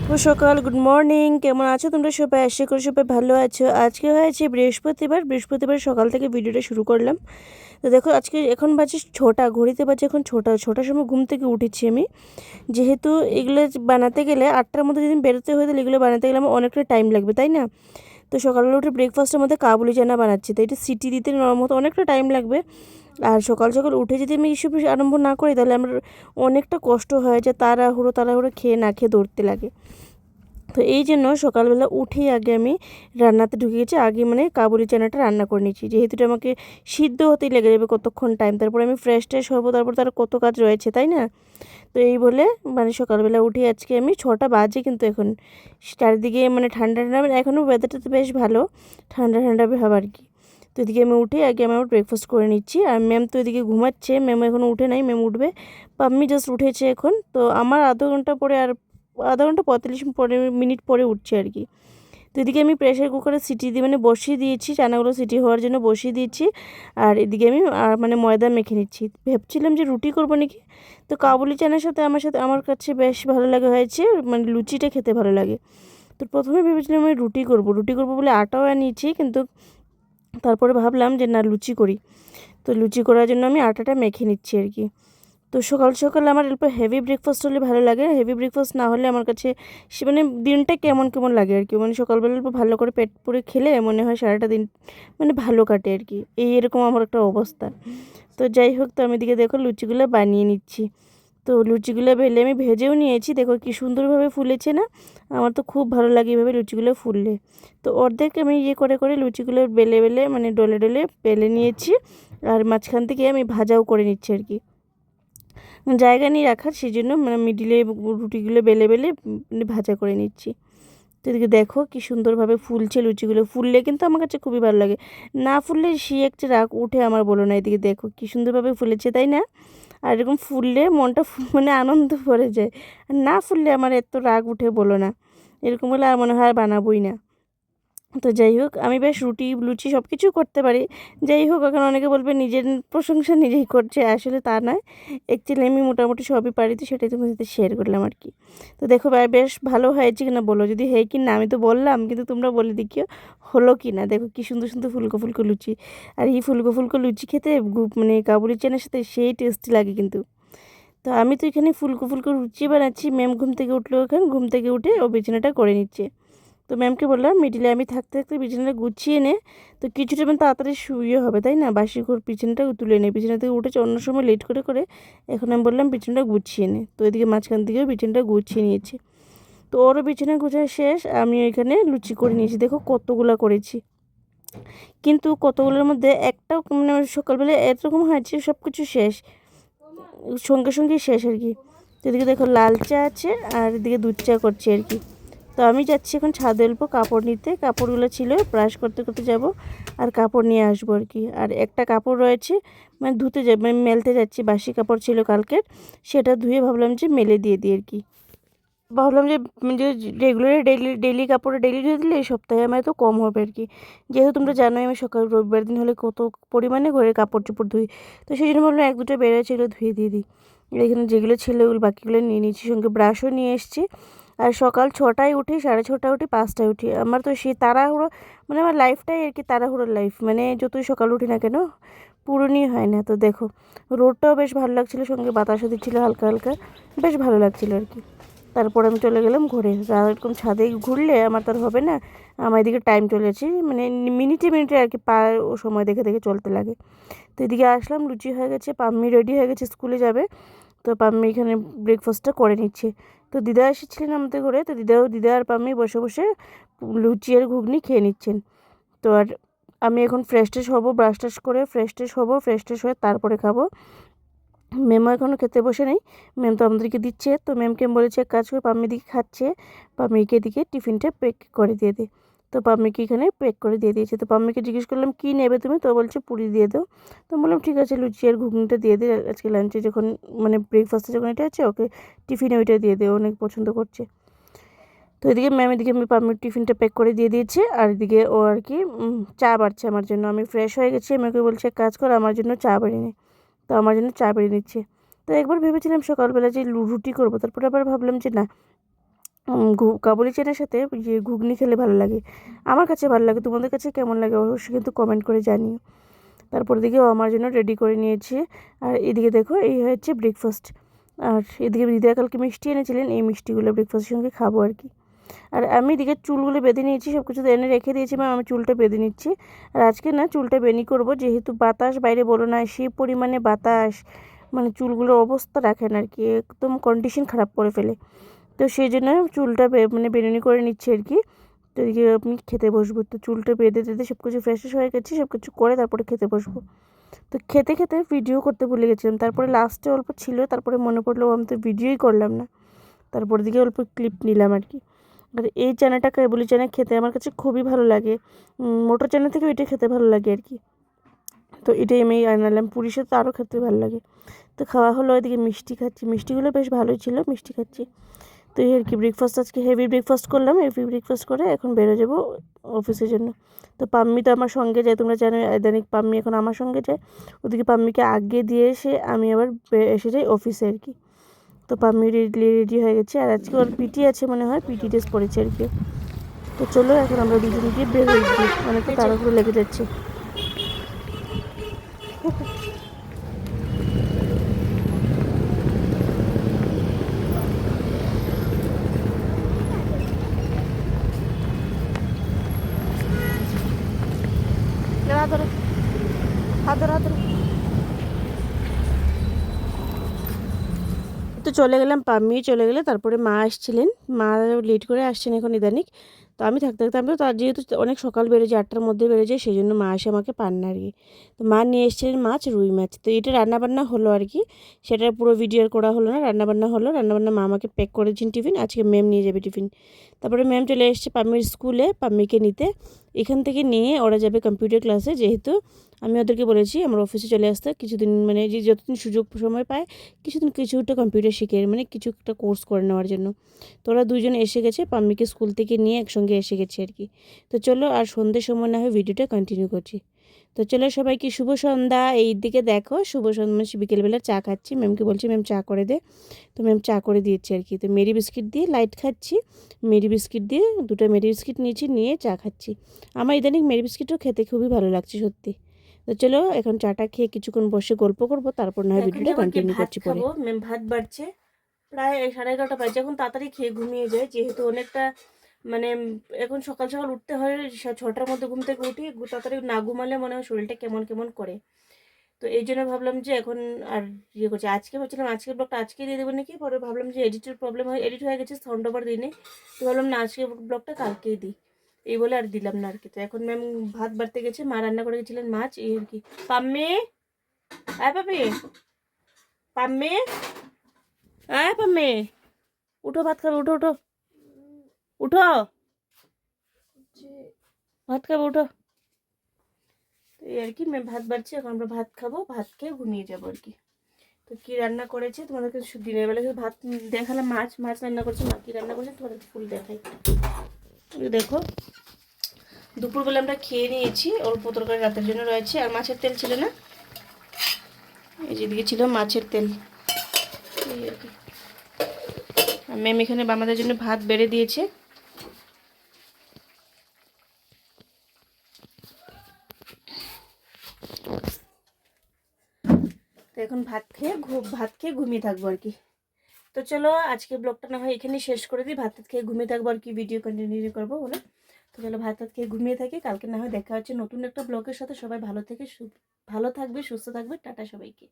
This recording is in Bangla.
শুভ সকাল, গুড মর্নিং। কেমন আছো তোমরা সবাই? আশা করি সবাই ভালো আছো। আজকে হয়েছে বৃহস্পতিবার সকাল থেকে ভিডিওটা শুরু করলাম। তো দেখো আজকে এখন বাজে 6টা, ঘড়িতে বাজে এখন 6টার সময় ঘুম থেকে উঠেছি আমি। যেহেতু এগুলো বানাতে গেলে 8টার মধ্যে যদি বেরোতে হয় তাহলে এগুলো বানাতে গেলে আমার অনেকটা টাইম লাগবে, তাই না? তো সকালবেলা উঠে ব্রেকফাস্টের মধ্যে কাবুলি চানা বানাচ্ছি, তো এটা সিটি দিতে মতো অনেকটা টাইম লাগবে। আর সকাল সকাল উঠে যদি আমি এসব আরম্ভ না করি তাহলে আমার অনেকটা কষ্ট হয়, যে তাড়াহুড়ো খেয়ে না খেয়ে দৌড়তে লাগে। তো এই জন্য সকালবেলা উঠেই আগে আমি রান্নাতে ঢুকে গেছি, আগে মানে কাবুলি চানাটা রান্না করে নিচ্ছি, যেহেতু এটা আমাকে সিদ্ধ হতেই লেগে যাবে কতক্ষণ টাইম, তারপরে আমি ফ্রেশ হবো, তারপর তার কত কাজ রয়েছে, তাই না? তো এই বলে মানে সকালবেলা উঠে আজকে আমি 6টা বাজে, কিন্তু এখন চারিদিকে মানে ঠান্ডা ঠান্ডা, মানে এখনও ওয়েদারটা তো বেশ ভালো, ঠান্ডা ঠান্ডা ভাব আর কি। তো এদিকে আমি উঠে আগে আমি আমার ব্রেকফাস্ট করে নিচ্ছি, আর ম্যাম তো এদিকে ঘুমাচ্ছে, ম্যাম এখনও উঠে নাই, ম্যাম উঠবে। পাম্মি জাস্ট উঠেছে এখন, তো আমার আধা ঘন্টা 45 মিনিট পরে উঠছে আর কি। তো এদিকে আমি প্রেশার কুকারে সিটি দিয়ে মানে বসিয়ে দিয়েছি, চানাগুলো সিটি হওয়ার জন্য বসিয়ে দিয়েছি। আর এদিকে আমি মানে ময়দা মেখে নিচ্ছি, ভেবছিলাম যে রুটি করবো নাকি। তো কাবুলি চানার সাথে আমার কাছে বেশ ভালো লাগে হয়েছে, মানে লুচিটা খেতে ভালো লাগে। তো প্রথমে ভেবেছিলাম আমি রুটি করবো বলে আটাও আনিয়েছি, কিন্তু তারপরে ভাবলাম যে না, লুচি করি। তো লুচি করার জন্য আমি আটাটা মেখে নিচ্ছি আর কি। তো সকাল সকাল আমার অল্প হেভি ব্রেকফাস্ট হলে ভালো লাগে, হেভি ব্রেকফাস্ট না হলে আমার কাছে সে মানে দিনটা কেমন কেমন লাগে আর কি। মানে সকালবেলা অল্প ভালো করে পেট পুরে খেলে মনে হয় সারাটা দিন মানে ভালো কাটে আর কি, এরকম আমার একটা অবস্থা। তো যাই হোক, তো আমি দিকে দেখো লুচিগুলো বানিয়ে নিচ্ছি। তো লুচিগুলো বেলে আমি ভেজেও নিয়েছি, দেখো কি সুন্দরভাবে ফুলেছে না? আমার তো খুব ভালো লাগে এভাবে লুচিগুলো ফুললে। তো অর্ধেক আমি করে লুচিগুলো বেলে বেলে মানে ডলে ডলে বেলে নিয়েছি, আর মাঝখান থেকে আমি ভাজাও করে নিচ্ছি আর কি, জায়গা নিয়ে রাখার, সেই জন্য মানে মিডিলে রুটিগুলো বেলে বেলে ভাজা করে নিচ্ছি। তো এদিকে দেখো কি সুন্দরভাবে ফুলছে লুচিগুলো, ফুললে কিন্তু আমার কাছে খুবই ভালো লাগে, না ফুললে সে একটা রাগ উঠে আমার, বলো না? এদিকে দেখো কি সুন্দরভাবে ফুলেছে, তাই না? আর এরকম ফুললে মনটা মানে আনন্দ ভরে যায়, আর না ফুললে আমার এত রাগ উঠে, বলো না? এরকম হলে আর মনে হয় আর বানাবোই না। তো যাই হোক, আমি বেশ রুটি লুচি সব কিছু করতে পারি। যাই হোক, এখন অনেকে বলবে নিজের প্রশংসা নিজেই করছে, আসলে তা নয়। অ্যাকচুয়ালি আমি মোটামুটি সবই পারি, তো সেটাই তোমার সাথে শেয়ার করলাম আর কি। তো দেখো বেশ ভালো হয়েছে কিনা বলো, যদি হয় কি না, আমি তো বললাম, কিন্তু তোমরা বলে দেখিও হলো কি না। দেখো কি সুন্দর সুন্দর ফুলকো ফুলকো লুচি, আর এই ফুলকো ফুলকো লুচি খেতে মানে কাবুলি চানার সাথে সেই টেস্টি লাগে কিন্তু। তো আমি তো এখানে ফুলকো ফুলকো লুচি বানাচ্ছি, ম্যাম ঘুম থেকে উঠলো, এখন ঘুম থেকে উঠে ও বিছানাটা করে নিচ্ছে। তো ম্যামকে বললাম মিডিলে আমি থাকতে থাকতে বিছানাটা গুছিয়ে নে, তো কিছুটা মানে তাড়াতাড়ি শুয়ে হবে, তাই না? বাসি ঘর বিছানাটা তুলে নে, বিছানা থেকে উঠেছে অন্য সময় লেট করে এখন আমি বললাম বিছানাটা গুছিয়ে নে। তো এদিকে মাঝখান থেকেও বিছানাটা গুছিয়ে নিয়েছি। তো ওরও বিছানা গুছানো শেষ, আমি ওইখানে লুচি করে নিয়েছি, দেখো কতগুলো করেছি। কিন্তু কতগুলোর মধ্যে একটাও মানে সকালবেলা এরকম হয়েছে সব কিছু শেষ, সঙ্গে সঙ্গেই শেষ আর কি। তো এদিকে দেখো লাল চা আছে, আর এদিকে দুধ চা করছি আর কি। তো আমি যাচ্ছি এখন ছাদে অল্প কাপড় নিতে, কাপড়গুলো ছিল ব্রাশ করতে করতে যাব, আর কাপড় নিয়ে আসবো আর কি। আর একটা কাপড় রয়েছে মানে ধুতে যাব, মানে মেলতে যাচ্ছি, বাসি কাপড় ছিল কালকের, সেটা ধুয়ে ভাবলাম যে মেলে দিয়ে দিই আর কি। ভাবলাম যে রেগুলার ডেলি কাপড়ে ডেলি ধুয়ে দিলে এই সপ্তাহে আমার তো কম হবে আর কি। যেহেতু তোমরা জানোই আমি সকাল রবিবার দিন হলে কত পরিমাণে ঘরে কাপড় চোপড় ধুই, তো সেই জন্য ভাবলাম এক দুটো বেড়ে ছিল ধুয়ে দিয়ে দিই। এখানে যেগুলো ছিল ওগুলো বাকিগুলো নিয়ে নিয়েছি, সঙ্গে ব্রাশও নিয়ে এসেছি। আর সকাল 6টায় উঠি, 6:30 উঠি, 5টায় উঠি, আমার তো সেই তাড়াহুড়ো, মানে আমার লাইফটাই আর কি তাড়াহুড়োর লাইফ, মানে যতই সকাল উঠি না কেন পূরণই হয় না। তো দেখো রোদটাও বেশ ভালো লাগছিলো, সঙ্গে বাতাসও দিচ্ছিলো হালকা হালকা, বেশ ভালো লাগছিলো আর কি। তারপর আমি চলে গেলাম ঘরে, এরকম ছাদে ঘুরলে আমার তার হবে না, আমার এদিকে টাইম চলে যাচ্ছে মানে মিনিটে মিনিটে আর কি, ও সময় দেখে দেখে চলতে লাগে। তো এদিকে আসলাম, লুচি হয়ে গেছে, পাম্মি রেডি হয়ে গেছে স্কুলে যাবে। তো পাম্মি এখানে ব্রেকফাস্টটা করে নিচ্ছে। তো দিদা এসেছিলেন আমাদের ঘরে, তো দিদা আর পাম্মি বসে বসে লুচি আর ঘুগনি খেয়ে নিচ্ছেন। তো আর আমি এখন ফ্রেশ ট্রেশ হবো, ব্রাশ টাশ করে ফ্রেশ ট্রেশ হয়ে তারপরে খাবো। ম্যামও এখনও খেতে বসে নেই, ম্যাম তো আমাদেরকে দিচ্ছে। তো ম্যামকে আমি বলেছি এক কাজ করে, পাম্মি দিকে খাচ্ছে, পাম্মিকে দিকে টিফিনটা প্যাক করে দিয়ে দে। তো পাম্মিকে এখানে প্যাক করে দিয়ে দিয়েছে। তো পাম্মিকে জিজ্ঞেস করলাম কী নেবে তুমি, তো বলছে পুরি দিয়ে দাও। তো বললাম ঠিক আছে, লুচি আর ঘুগনিটা দিয়ে দে, আজকে লাঞ্চে যখন মানে ব্রেকফাস্টে যখন এটা আছে, ওকে টিফিনে ওইটা দিয়ে দে, অনেক পছন্দ করছে। তো এদিকে ম্যাম এদিকে আমি পাম্মির টিফিনটা প্যাক করে দিয়ে দিয়েছে, আর এদিকে ও আর কি চা বাড়ছে আমার জন্য। আমি ফ্রেশ হয়ে গেছি, আমি ওকে বলছি এক কাজ কর আমার জন্য চা বাড়িয়ে নে। তো আমার জন্য চা বেরিয়ে নিচ্ছে। তো একবার ভেবেছিলাম সকালবেলা যে রুটি করবো, তারপরে আবার ভাবলাম যে না, কাবুলি চানার সাথে যে ঘুগনি খেলে ভালো লাগে, আমার কাছে ভালো লাগে। তোমাদের কাছে কেমন লাগে অবশ্যই কিন্তু কমেন্ট করে জানিও। তারপর দিকে ও আমার জন্য রেডি করে নিয়েছে। আর এদিকে দেখো এই হচ্ছে ব্রেকফাস্ট। আর এদিকে দিদা কালকে মিষ্টি এনেছিলেন, এই মিষ্টিগুলো ব্রেকফাস্টের সঙ্গে খাবো আর কি। আর আমি এদিকে চুলগুলো বেঁধে নিয়েছি, সব কিছু এনে রেখে দিয়েছি, আমি চুলটা বেঁধে নিচ্ছি। আর আজকে না চুলটা বেনি করব, যেহেতু বাতাস বাইরে বলো না, সেই পরিমাণে বাতাস, মানে চুলগুলোর অবস্থা রাখেন আর কি, একদম কন্ডিশন খারাপ করে ফেলে। তো সেই জন্য চুলটা মানে বেনুনি করে নিচ্ছি আর কি। তো এদিকে আমি খেতে বসবো, তো চুলটা বেঁধে টেঁধে সব কিছু ফ্রেশ হয়ে গেছি, সব কিছু করে তারপরে খেতে বসবো। তো খেতে খেতে ভিডিও করতে ভুলে গেছিলাম, তারপরে লাস্টে অল্প ছিল, তারপরে মনে পড়লো আমি তো ভিডিওই করলাম না, তারপর দিকে অল্প ক্লিপ নিলাম আর কি। আর এই চানাটা কাবুলি চানা খেতে আমার কাছে খুবই ভালো লাগে, মোটর চানা থেকে ওইটা খেতে ভালো লাগে আর কি। তো এটাই আমি আনালাম, পুরীর সাথে আরও খেতে ভালো লাগে। তো খাওয়া হলো, ওইদিকে মিষ্টি খাচ্ছি, মিষ্টিগুলো বেশ ভালোই ছিল, মিষ্টি খাচ্ছি। তো এই আর কি ব্রেকফাস্ট, আজকে হেভি ব্রেকফাস্ট করলাম, হেভি ব্রেকফাস্ট করে এখন বেরো যাবো অফিসের জন্য। তো পাম্মি তো আমার সঙ্গে যায়, তোমরা জানো ইদানিং পাম্মি এখন আমার সঙ্গে যায়। ওদিকে পাম্মিকে আগে দিয়ে এসে আমি আবার এসে যাই অফিসে আর কি। তো পাম্মি রেডি হয়ে গেছে, আর আজকে ওর পিটি আছে মনে হয়, পিটি ড্রেস পরেছে আর কি। তো চলো এখন আমরা দুজন গিয়ে বের হয়ে গিয়ে, অনেক তো তাড়াহুড়ো লেগে যাচ্ছে। হাত ধরো, হাত ধরো, হাত ধরো। তো চলে গেলাম, পাম্মিও চলে গেলে, তারপরে মা আসছিলেন, মা লেট করে আসছেন এখন ইদানিক। তো আমি থাকতে থাকতে, আমি তো তার যেহেতু অনেক সকাল বেড়ে যায়, 8টার মধ্যে বেড়ে যায়, সেই জন্য মা এসে আমাকে পান্না আর কি। তো মা নিয়ে এসেছিলেন মাছ, রুই মাছ। তো এটা রান্নাবান্না হলো আর কি, সেটার পুরো ভিডিও আর করা হলো না, রান্নাবান্না হলো। রান্নাবান্না মা আমাকে প্যাক করেছেন টিফিন, আজকে ম্যাম নিয়ে যাবে টিফিন। তারপরে ম্যাম চলে এসছে পাম্মির স্কুলে, পাম্মিকে নিতে। এখান থেকে নিয়ে ওরা যাবে কম্পিউটার ক্লাসে, যেহেতু আমি ওদেরকে বলেছি আমার অফিসে চলে আসতে কিছুদিন, মানে যে যতদিন সুযোগ সময় পায় কিছুটা কম্পিউটার শিখে, মানে কিছু একটা কোর্স করে নেওয়ার জন্য। তো ওরা দুজন এসে গেছে, পাম্মিকে স্কুল থেকে নিয়ে একসঙ্গে এসে গেছে আর কি। তো চলো আর সন্ধ্যের সময় না হয় ভিডিওটা কন্টিনিউ করছি। তো চলো সবাইকে শুভ সন্ধ্যা। এই দিকে দেখো শুভ সন্ধ্যা, মানে বিকেলবেলা চা খাচ্ছি, ম্যামকে বলছি ম্যাম চা করে দে। তো ম্যাম চা করে দিয়েছে আর কি। তো মেরি বিস্কিট দিয়ে লাইট খাচ্ছি, মেরি বিস্কিট দিয়ে দুটো মেরি বিস্কিট নিয়েছি, নিয়ে চা খাচ্ছি। আমার ইদানিং মেরি বিস্কিটও খেতে খুবই ভালো লাগছে সত্যি। তো চলো এখন চাটা খেয়ে কিছুক্ষণ বসে গল্প করবো, তারপর না হয় ভিডিওটা কন্টিনিউ করছি পরে। ম্যাম ভাত বাড়ছে, প্রায় 11:30 বাজে, এখন তাড়াতাড়ি খেয়ে ঘুমিয়ে যায়, যেহেতু অনেকটা মানে এখন সকাল সকাল উঠতে হয়, 6টার মধ্যে ঘুম থেকে উঠি, তাড়াতাড়ি না ঘুমালে মনে হয় শরীরটা কেমন কেমন করে। তো এই জন্য ভাবলাম যে এখন আর ইয়ে করছি, আজকে ভাবছিলাম আজকের ব্লগটা আজকে দিয়ে দেবো নাকি, পরে ভাবলাম যে এডিটের প্রবলেম হয়, এডিট হয়ে গেছে সাউন্ড ওভার দিনে, তো ভাবলাম না আজকে ব্লগটা কালকেই দিই, এই বলে আর দিলাম না আর কি। তো এখন ম্যাম ভাত বাড়তে গেছে, মা রান্না করে গেছিলেন মাছ, এই আর কি। পাম্মে, আয় পাপি, পাম্মে, আয় পাম্মে, উঠো ভাত খাবে, উঠো উঠো উঠো, ভাত খাবো উঠো। তো এই আর কি, ম্যাম ভাত বাড়ছে, এখন আমরা ভাত খাবো, ভাত খেয়ে ঘুমিয়ে যাবো আর কি। তো কী রান্না করেছে তোমাদেরকে দিনের বেলা ভাত দেখালাম, মাছ মাছ রান্না করছে, মা কী রান্না করছে তোমাদেরকে ফুল দেখাই। দেখো দুপুরবেলা আমরা খেয়ে নিয়েছি, অল্প তরকারি রাতের জন্য রয়েছে, আর মাছের তেল ছিল না, এই যেদিকে ছিল মাছের তেল, এই আর কি। আর ম্যাম এখানে আমাদের জন্য ভাত বেড়ে দিয়েছে। তো এখন ভাত খেয়ে ঘুমিয়ে থাকবো আর কি। তো চলো আজকে ব্লগটা না হয় এখানে শেষ করে দিই, ভাত খেয়ে ঘুমিয়ে থাকবো আর কি, ভিডিও কন্টিনিউ করবো বলে। তো চলো ভাত খেয়ে ঘুমিয়ে থাকি, কালকে না হয় দেখা হচ্ছে নতুন একটা ব্লগের সাথে। সবাই ভালো থাকবে, সুস্থ থাকবে, টাটা সবাইকে।